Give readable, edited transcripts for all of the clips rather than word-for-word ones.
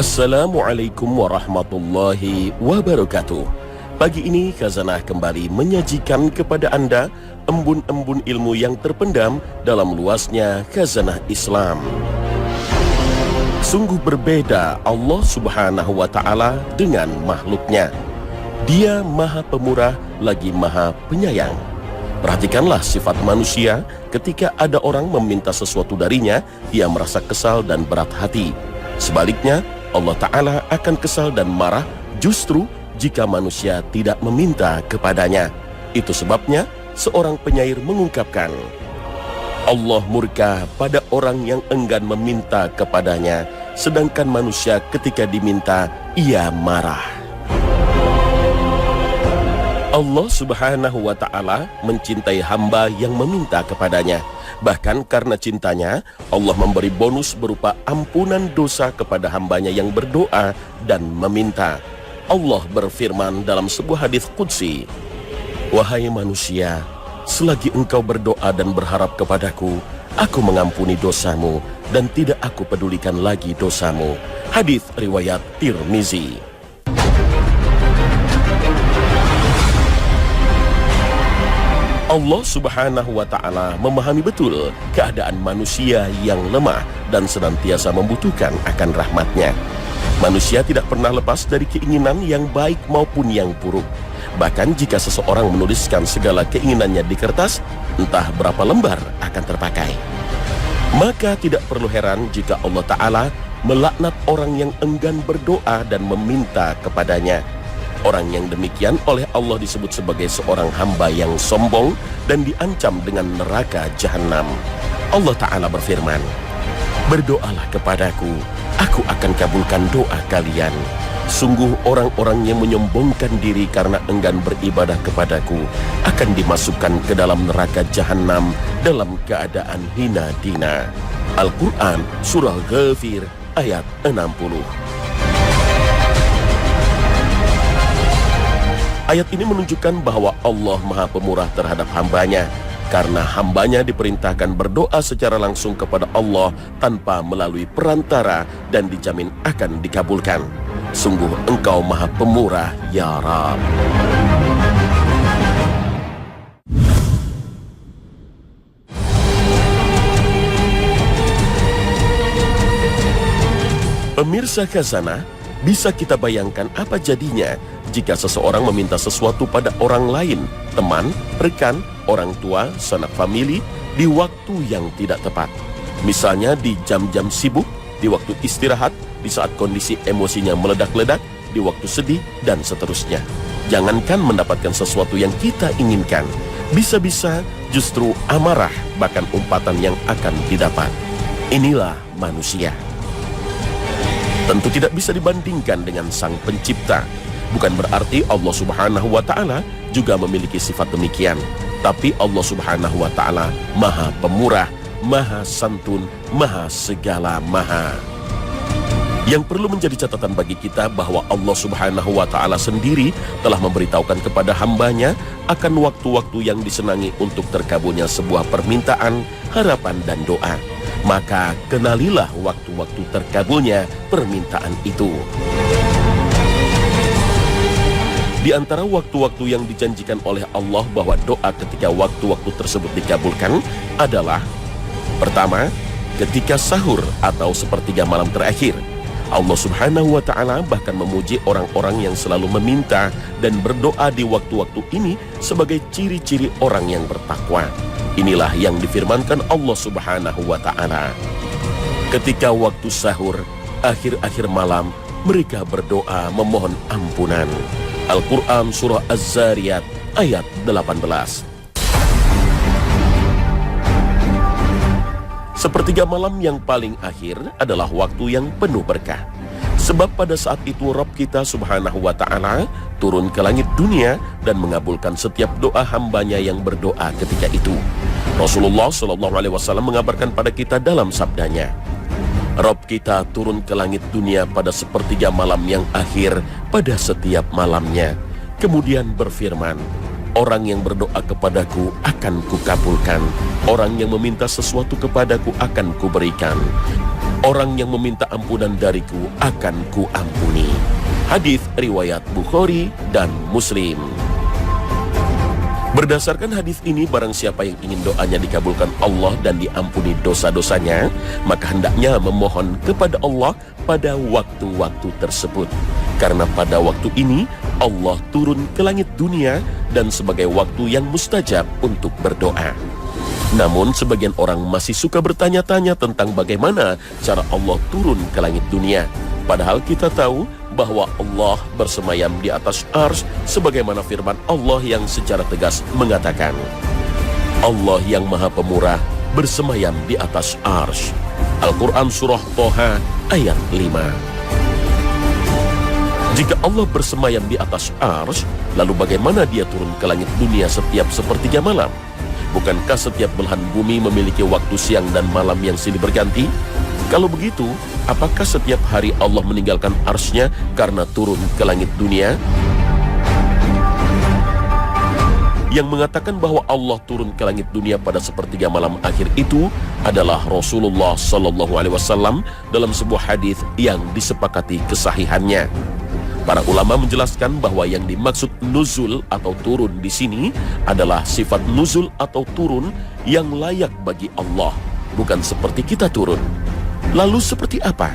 Assalamualaikum warahmatullahi wabarakatuh. Pagi ini Khazanah kembali menyajikan kepada Anda embun-embun ilmu yang terpendam dalam luasnya Khazanah Islam. Sungguh berbeda Allah Subhanahu wa Ta'ala dengan makhluknya. Dia Maha Pemurah lagi Maha Penyayang. Perhatikanlah sifat manusia ketika ada orang meminta sesuatu darinya, ia merasa kesal dan berat hati. Sebaliknya, Allah Ta'ala akan kesal dan marah justru jika manusia tidak meminta kepadanya. Itu sebabnya seorang penyair mengungkapkan, Allah murka pada orang yang enggan meminta kepadanya, sedangkan manusia ketika diminta, ia marah. Allah Subhanahu wa Ta'ala mencintai hamba yang meminta kepadanya. Bahkan karena cintanya, Allah memberi bonus berupa ampunan dosa kepada hambanya yang berdoa dan meminta. Allah berfirman dalam sebuah hadis qudsi, wahai manusia, selagi engkau berdoa dan berharap kepadaku, aku mengampuni dosamu dan tidak aku pedulikan lagi dosamu. Hadis riwayat Tirmizi. Allah Subhanahu wa Ta'ala memahami betul keadaan manusia yang lemah dan senantiasa membutuhkan akan rahmatnya. Manusia tidak pernah lepas dari keinginan yang baik maupun yang buruk. Bahkan jika seseorang menuliskan segala keinginannya di kertas, entah berapa lembar akan terpakai. Maka tidak perlu heran jika Allah Ta'ala melaknat orang yang enggan berdoa dan meminta kepadanya. Orang yang demikian oleh Allah disebut sebagai seorang hamba yang sombong dan diancam dengan neraka jahanam. Allah Ta'ala berfirman, berdoalah kepadaku, aku akan kabulkan doa kalian. Sungguh orang-orang yang menyombongkan diri karena enggan beribadah kepadaku akan dimasukkan ke dalam neraka jahanam dalam keadaan hina dina. Al-Quran Surah Ghafir ayat 60. Ayat ini menunjukkan bahwa Allah Maha Pemurah terhadap hambanya, karena hambanya diperintahkan berdoa secara langsung kepada Allah tanpa melalui perantara dan dijamin akan dikabulkan. Sungguh Engkau Maha Pemurah, ya Rabb. Pemirsa Khazanah, bisa kita bayangkan apa jadinya jika seseorang meminta sesuatu pada orang lain, teman, rekan, orang tua, sanak famili, di waktu yang tidak tepat. Misalnya di jam-jam sibuk, di waktu istirahat, di saat kondisi emosinya meledak-ledak, di waktu sedih, dan seterusnya. Jangankan mendapatkan sesuatu yang kita inginkan, bisa-bisa justru amarah, bahkan umpatan yang akan didapat. Inilah manusia. Tentu tidak bisa dibandingkan dengan Sang Pencipta. Bukan berarti Allah Subhanahu wa Ta'ala juga memiliki sifat demikian. Tapi Allah Subhanahu wa Ta'ala Maha Pemurah, Maha Santun, Maha Segala Maha. Yang perlu menjadi catatan bagi kita bahwa Allah Subhanahu wa Ta'ala sendiri telah memberitahukan kepada hambanya akan waktu-waktu yang disenangi untuk terkabulnya sebuah permintaan, harapan, dan doa. Maka kenalilah waktu-waktu terkabulnya permintaan itu. Di antara waktu-waktu yang dijanjikan oleh Allah bahwa doa ketika waktu-waktu tersebut dikabulkan adalah: pertama, ketika sahur atau sepertiga malam terakhir. Allah Subhanahu wa Ta'ala bahkan memuji orang-orang yang selalu meminta dan berdoa di waktu-waktu ini sebagai ciri-ciri orang yang bertakwa. Inilah yang difirmankan Allah Subhanahu wa Ta'ala. Ketika waktu sahur, akhir-akhir malam, mereka berdoa memohon ampunan. Al-Quran Surah Az-Zariyat ayat 18. Sepertiga malam yang paling akhir adalah waktu yang penuh berkah. Sebab pada saat itu Rabb kita Subhanahu wa Ta'ala turun ke langit dunia dan mengabulkan setiap doa hambanya yang berdoa ketika itu. Rasulullah SAW mengabarkan pada kita dalam sabdanya, Rabb kita turun ke langit dunia pada sepertiga malam yang akhir pada setiap malamnya. Kemudian berfirman, orang yang berdoa kepadaku akan kukabulkan, orang yang meminta sesuatu kepadaku akan kuberikan. Orang yang meminta ampunan dariku akan kuampuni. Hadis riwayat Bukhari dan Muslim. Berdasarkan hadis ini, barang siapa yang ingin doanya dikabulkan Allah dan diampuni dosa-dosanya, maka hendaknya memohon kepada Allah pada waktu-waktu tersebut. Karena pada waktu ini, Allah turun ke langit dunia dan sebagai waktu yang mustajab untuk berdoa. Namun sebagian orang masih suka bertanya-tanya tentang bagaimana cara Allah turun ke langit dunia. Padahal kita tahu bahwa Allah bersemayam di atas arsy sebagaimana firman Allah yang secara tegas mengatakan, Allah yang Maha Pemurah bersemayam di atas arsy. Al-Quran Surah Toha ayat 5. Jika Allah bersemayam di atas arsy, lalu bagaimana dia turun ke langit dunia setiap sepertiga malam? Bukankah setiap belahan bumi memiliki waktu siang dan malam yang silih berganti? Kalau begitu, apakah setiap hari Allah meninggalkan arsy-Nya karena turun ke langit dunia? Yang mengatakan bahwa Allah turun ke langit dunia pada sepertiga malam akhir itu adalah Rasulullah SAW dalam sebuah hadis yang disepakati kesahihannya. Para ulama menjelaskan bahwa yang dimaksud nuzul atau turun di sini adalah sifat nuzul atau turun yang layak bagi Allah, bukan seperti kita turun. Lalu seperti apa?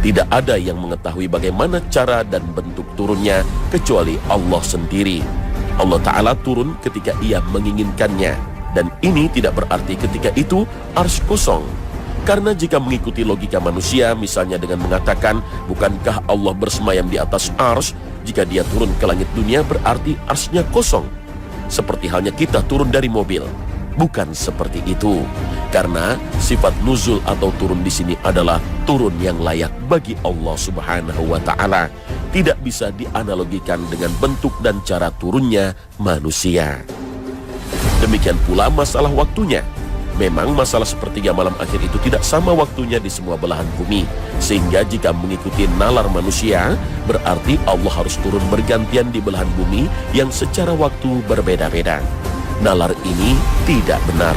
Tidak ada yang mengetahui bagaimana cara dan bentuk turunnya kecuali Allah sendiri. Allah Ta'ala turun ketika Ia menginginkannya. Dan ini tidak berarti ketika itu arsy kosong. Karena jika mengikuti logika manusia, misalnya dengan mengatakan, bukankah Allah bersemayam di atas arsy? Jika Dia turun ke langit dunia berarti arsy-Nya kosong. Seperti halnya kita turun dari mobil. Bukan seperti itu. Karena sifat nuzul atau turun di sini adalah turun yang layak bagi Allah Subhanahu wa Ta'ala. Tidak bisa dianalogikan dengan bentuk dan cara turunnya manusia. Demikian pula masalah waktunya. Memang masalah sepertiga malam akhir itu tidak sama waktunya di semua belahan bumi. Sehingga jika mengikuti nalar manusia, berarti Allah harus turun bergantian di belahan bumi yang secara waktu berbeda-beda. Nalar ini tidak benar.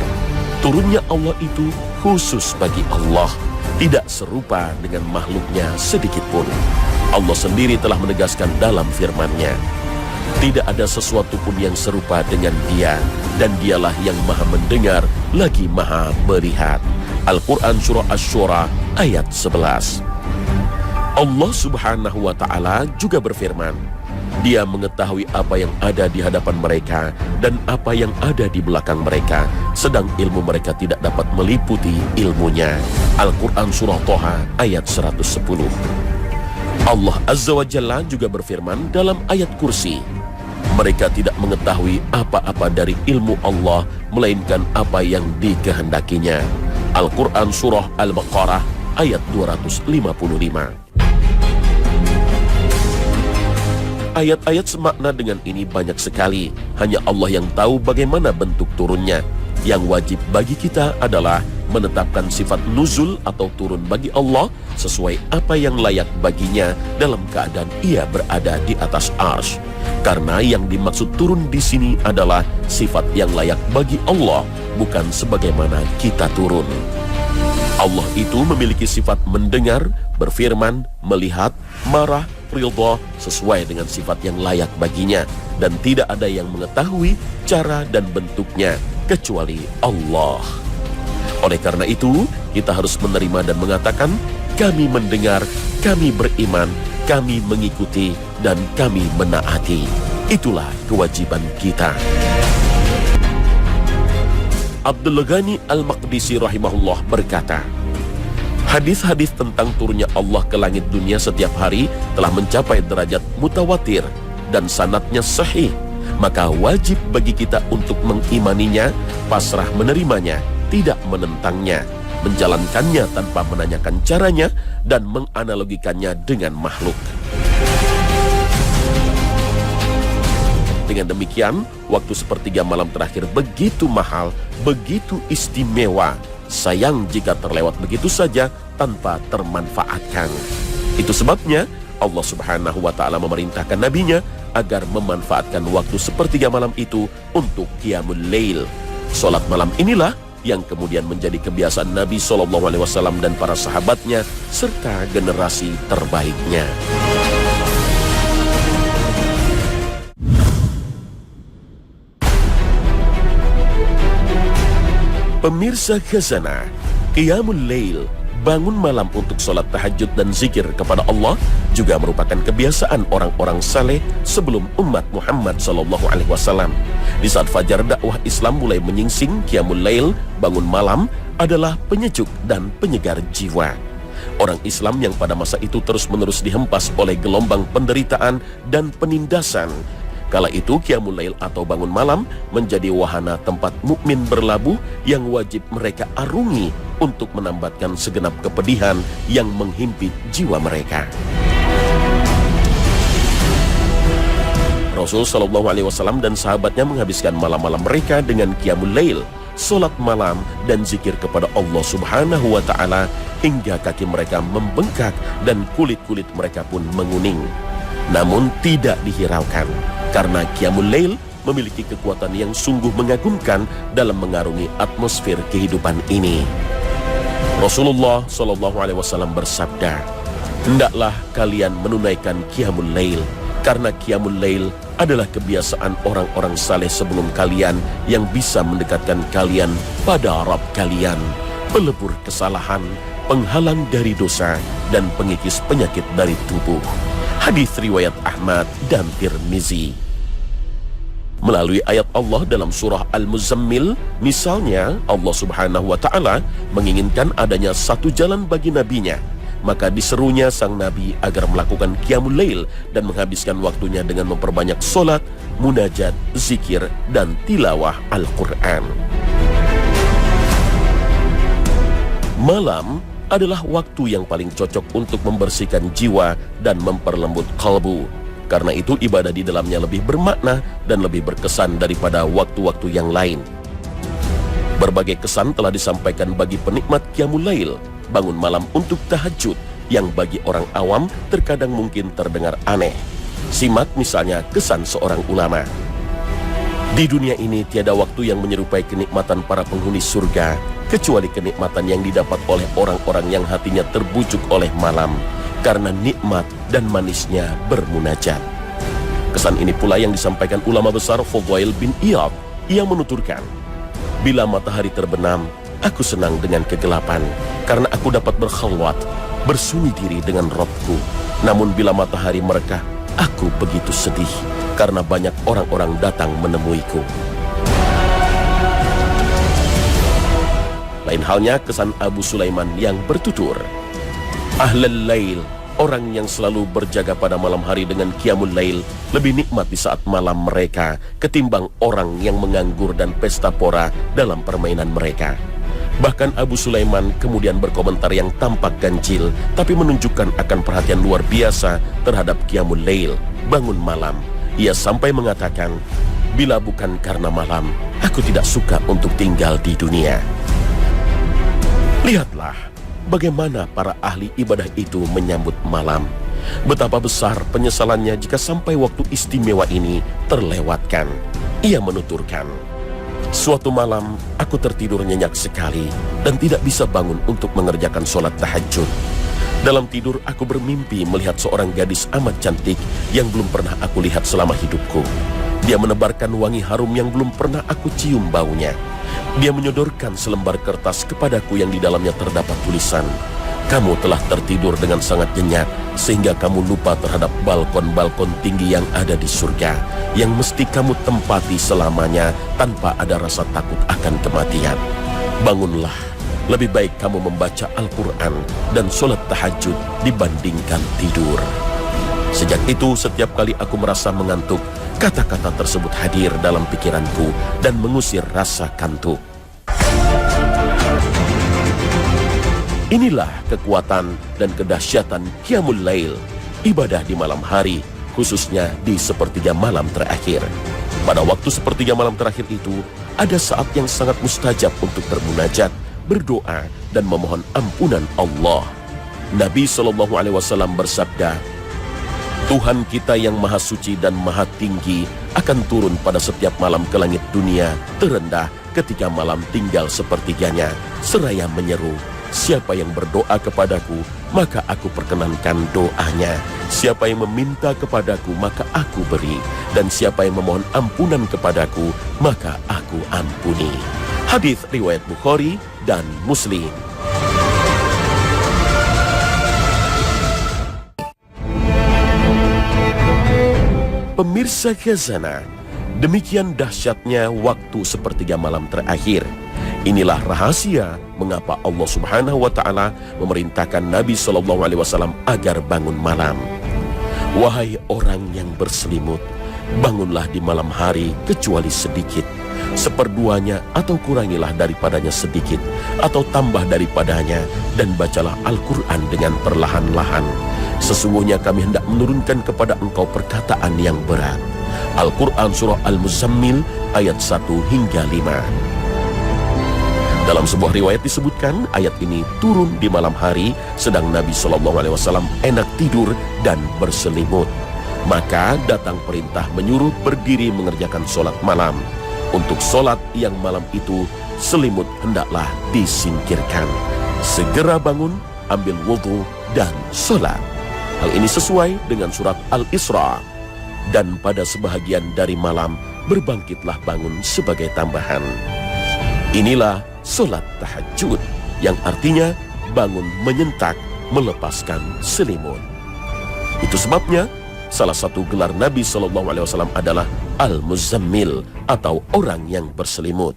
Turunnya Allah itu khusus bagi Allah, tidak serupa dengan makhluknya sedikit pun. Allah sendiri telah menegaskan dalam firman-Nya, tidak ada sesuatu pun yang serupa dengan Dia, dan Dialah yang Maha mendengar lagi Maha melihat. Al-Quran Surah Asy-Syura ayat 11. Allah Subhanahu wa Ta'ala juga berfirman, Dia mengetahui apa yang ada di hadapan mereka dan apa yang ada di belakang mereka, sedang ilmu mereka tidak dapat meliputi ilmunya. Al-Quran Surah Toha ayat 110. Allah Azza wa Jalla juga berfirman dalam ayat Kursi, mereka tidak mengetahui apa-apa dari ilmu Allah melainkan apa yang dikehendakinya. Al-Quran Surah Al-Baqarah ayat 255. Ayat-ayat semakna dengan ini banyak sekali. Hanya Allah yang tahu bagaimana bentuk turunnya. Yang wajib bagi kita adalah menetapkan sifat nuzul atau turun bagi Allah sesuai apa yang layak baginya dalam keadaan Ia berada di atas arsy. Karena yang dimaksud turun di sini adalah sifat yang layak bagi Allah, bukan sebagaimana kita turun. Allah itu memiliki sifat mendengar, berfirman, melihat, marah, ridha sesuai dengan sifat yang layak baginya, dan tidak ada yang mengetahui cara dan bentuknya kecuali Allah. Oleh karena itu, kita harus menerima dan mengatakan, kami mendengar, kami beriman, kami mengikuti, dan kami menaati. Itulah kewajiban kita. Abdul Ghani Al-Maqdisi rahimahullah berkata, hadis-hadis tentang turunnya Allah ke langit dunia setiap hari telah mencapai derajat mutawatir dan sanadnya sahih. Maka wajib bagi kita untuk mengimaninya, pasrah menerimanya, tidak menentangnya, menjalankannya tanpa menanyakan caranya, dan menganalogikannya dengan makhluk. Dengan demikian, waktu sepertiga malam terakhir begitu mahal, begitu istimewa. Sayang jika terlewat begitu saja tanpa termanfaatkan. Itu sebabnya Allah Subhanahu wa Ta'ala memerintahkan nabinya agar memanfaatkan waktu sepertiga malam itu untuk qiyamul lail. Salat malam inilah yang kemudian menjadi kebiasaan Nabi SAW dan para sahabatnya serta generasi terbaiknya. Pemirsa Khazanah, Qiyamul Lail, bangun malam untuk sholat tahajud dan zikir kepada Allah juga merupakan kebiasaan orang-orang saleh sebelum umat Muhammad SAW. Di saat fajar dakwah Islam mulai menyingsing, Qiyamul Lail, bangun malam, adalah penyejuk dan penyegar jiwa. Orang Islam yang pada masa itu terus-menerus dihempas oleh gelombang penderitaan dan penindasan. Kala itu Qiyamul Lail atau bangun malam menjadi wahana tempat mukmin berlabuh yang wajib mereka arungi untuk menambatkan segenap kepedihan yang menghimpit jiwa mereka. Rasul SAW dan sahabatnya menghabiskan malam-malam mereka dengan Qiyamul Lail, solat malam dan zikir kepada Allah Subhanahu wa Ta'ala hingga kaki mereka membengkak dan kulit-kulit mereka pun menguning. Namun tidak dihiraukan, karena Qiyamul Lail memiliki kekuatan yang sungguh mengagumkan dalam mengarungi atmosfer kehidupan ini. Rasulullah SAW bersabda, "Hendaklah kalian menunaikan Qiyamul Lail, karena Qiyamul Lail adalah kebiasaan orang-orang saleh sebelum kalian yang bisa mendekatkan kalian pada Rabb kalian, pelebur kesalahan, penghalang dari dosa, dan pengikis penyakit dari tubuh." Hadis riwayat Ahmad dan Tirmizi. Melalui ayat Allah dalam surah Al-Muzammil, misalnya Allah Subhanahu wa Ta'ala menginginkan adanya satu jalan bagi nabinya, maka diserunya sang nabi agar melakukan Qiyamul Lail dan menghabiskan waktunya dengan memperbanyak solat, munajat, zikir, dan tilawah Al-Quran. Malam adalah waktu yang paling cocok untuk membersihkan jiwa dan memperlembut kalbu. Karena itu ibadah di dalamnya lebih bermakna dan lebih berkesan daripada waktu-waktu yang lain. Berbagai kesan telah disampaikan bagi penikmat Qiyamul Lail, bangun malam untuk tahajud, yang bagi orang awam terkadang mungkin terdengar aneh. Simak misalnya kesan seorang ulama. Di dunia ini tiada waktu yang menyerupai kenikmatan para penghuni surga, kecuali kenikmatan yang didapat oleh orang-orang yang hatinya terbujuk oleh malam, karena nikmat dan manisnya bermunajat. Kesan ini pula yang disampaikan ulama besar Fudail bin Iyad. Ia menuturkan, "Bila matahari terbenam, aku senang dengan kegelapan, karena aku dapat berkhalwat, bersunyi diri dengan Rabbku. Namun bila matahari merekah, aku begitu sedih, karena banyak orang-orang datang menemuiku." Lain halnya kesan Abu Sulaiman yang bertutur, "Ahlal Lail, orang yang selalu berjaga pada malam hari dengan Qiyamul Lail, lebih nikmat di saat malam mereka ketimbang orang yang menganggur dan pesta pora dalam permainan mereka." Bahkan Abu Sulaiman kemudian berkomentar yang tampak ganjil, tapi menunjukkan akan perhatian luar biasa terhadap Qiyamul Lail, bangun malam. Ia sampai mengatakan, "Bila bukan karena malam, aku tidak suka untuk tinggal di dunia." Lihatlah bagaimana para ahli ibadah itu menyambut malam. Betapa besar penyesalannya jika sampai waktu istimewa ini terlewatkan. Ia menuturkan, "Suatu malam aku tertidur nyenyak sekali dan tidak bisa bangun untuk mengerjakan sholat tahajud. Dalam tidur aku bermimpi melihat seorang gadis amat cantik yang belum pernah aku lihat selama hidupku. Dia menebarkan wangi harum yang belum pernah aku cium baunya. Dia menyodorkan selembar kertas kepadaku yang di dalamnya terdapat tulisan, 'Kamu telah tertidur dengan sangat nyenyak sehingga kamu lupa terhadap balkon-balkon tinggi yang ada di surga, yang mesti kamu tempati selamanya tanpa ada rasa takut akan kematian. Bangunlah, lebih baik kamu membaca Al-Quran dan sholat tahajud dibandingkan tidur.' Sejak itu setiap kali aku merasa mengantuk, kata-kata tersebut hadir dalam pikiranku dan mengusir rasa kantuk." Inilah kekuatan dan kedahsyatan Qiyamul Lail, ibadah di malam hari, khususnya di sepertiga malam terakhir. Pada waktu sepertiga malam terakhir itu, ada saat yang sangat mustajab untuk bermunajat, berdoa, dan memohon ampunan Allah. Nabi SAW bersabda, "Tuhan kita yang maha suci dan maha tinggi akan turun pada setiap malam ke langit dunia terendah ketika malam tinggal sepertiganya, seraya menyeru, siapa yang berdoa kepadaku, maka aku perkenankan doanya. Siapa yang meminta kepadaku, maka aku beri. Dan siapa yang memohon ampunan kepadaku, maka aku ampuni. Hadis riwayat Bukhari dan Muslim. Pemirsa Khazanah, demikian dahsyatnya waktu sepertiga malam terakhir. Inilah rahasia mengapa Allah Subhanahu wa taala memerintahkan Nabi sallallahu alaihi wasallam agar bangun malam. Wahai orang yang berselimut, bangunlah di malam hari kecuali sedikit, seperduanya atau kurangilah daripadanya sedikit, atau tambah daripadanya, dan bacalah Al-Quran dengan perlahan-lahan. Sesungguhnya kami hendak menurunkan kepada engkau perkataan yang berat. Al-Quran Surah Al-Muzammil ayat 1 hingga 5. Dalam sebuah riwayat disebutkan ayat ini turun di malam hari sedang Nabi SAW enak tidur dan berselimut. Maka datang perintah menyuruh berdiri mengerjakan sholat malam. Untuk sholat yang malam itu selimut hendaklah disingkirkan. Segera bangun, ambil wudhu dan sholat. Hal ini sesuai dengan surat Al-Isra. Dan pada sebahagian dari malam berbangkitlah bangun sebagai tambahan. Inilah sholat tahajud, yang artinya bangun menyentak melepaskan selimut. Itu sebabnya salah satu gelar Nabi SAW adalah Al-Muzammil atau orang yang berselimut.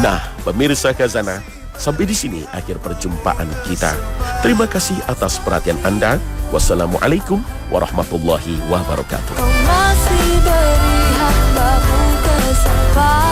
Nah, pemirsa Khazanah, sampai di sini akhir perjumpaan kita. Terima kasih atas perhatian Anda. Wassalamualaikum warahmatullahi wabarakatuh. Kau masih beri hak bahu kesempatan.